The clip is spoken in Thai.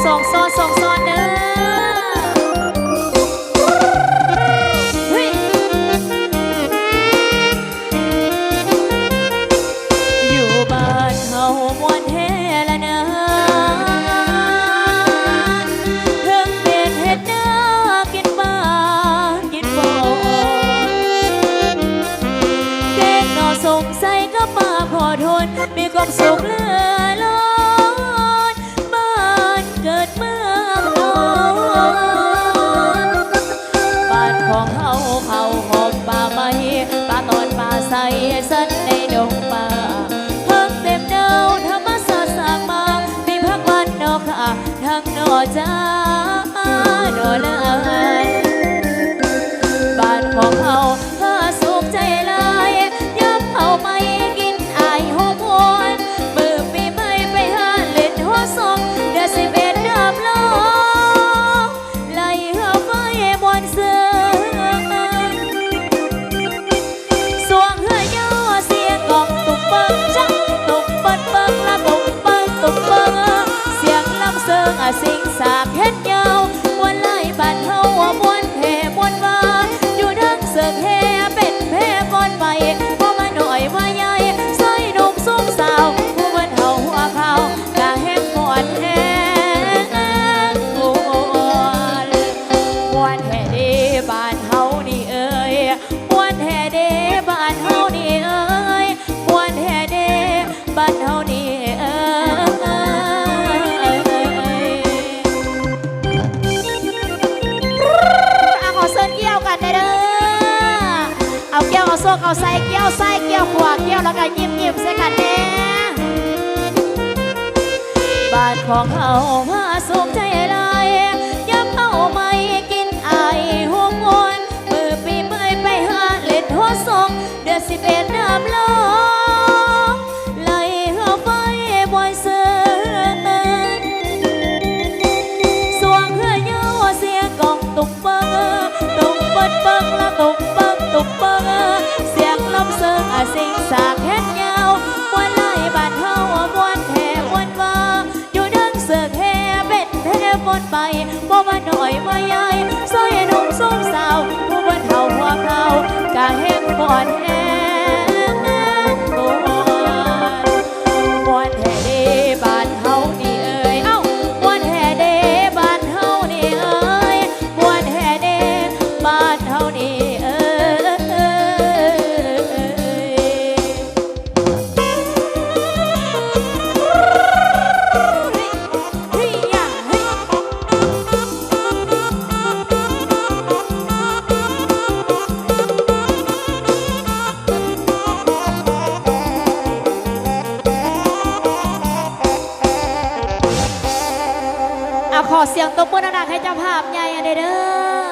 ส่งซ้อนส่งซ้อนเด้ออยู่บ้านเฮามวนแท้ละเนอเพิ่งเป็นเฮ็ดเนื้อกินบ้านกินบ่เก่งนอสงสัยก็มาพอทนมีความสุขเหลือล้นบ้านเกิดเมืองนอนบ้านของเฮาเผาหอมป่าไม้ป่าตอนป่าใสสันในดงป่าเพิ่งเต็มเดาธรรมศาสตร์สร้างมามีพักวันนอกค่ะทั้งนอจ้านอเลยบ้านของเฮาเพื่อสุขใจลายยับเฮาไม่กินอายหัวมวนมือปีใหม่ไปหาเล่นหัวศพเดือน11ดับล้อไล่เหือไฟมวนเสือสวงเหือย่อเสียงกองตุกเบิ้งจักตุกเบิ้งเบิ้งละตุกเบิ้งตุกเบิ้งเสียงลำเสิงสิงสากเฮ็ดยาวมวนไล่บ้านเฮามวนแห่มวนว่าอยู่ดังเสือกแห่เป็นแพ่ก้อนไปพอมาหน่อยมาใหญ่ใส่หนุ่มสูงสาวผู้มันเฮาหัวเขากะแห้งมวนแห้งมวนแห่เดบ้านเฮานี่เอ้ยมวนแห่เดบ้านเฮานี่เอ้ยมวนแห่เดบ้านเฮานี่เอ้ยขอเส้นเกี่ยวกันเด้อเอาเกี่ยวเอาโซ่เอาใส่เกี่ยวใส่เกี่ยวขวาเกี่ยวแล้วก็ยิ้มยิ้มใส่กันแน่บ้านของเฮาว่าสุขใจลายยับเอาไม่กินไอหัวมวนมือปีเมื่อยไปหาเล่นหัวส่งเดือน11น้ำล้อไล่เหือไฟบอยเสือสวงเหือย่อเสียงกองตุกเบิ้งตุกเบิ้งเบิ้งละตุกเบิ้งตุกเบิ้งเสียงลำเสิงสิงสากเฮ็ดยาวมวนไล่บ้านเฮามวนแห่มวนว่าอยู่ดังเสือกแห่เป็นแห่มวนไปบ่มาหน่อยมาใหญ่ซอยหนุ่มสูงสาวผู้บ้านเฮาหัวเขากะแห้งปอดแห้งมวนแห่เดบ้านเฮานี่เอ้ยเอ้ามวนแห่เดบ้านเฮานี่เอ้ยมวนแห่เดบ้านเฮานี่เอ้ขอเสียงตบมือดังๆให้เจ้าภาพใหญ่เด้อ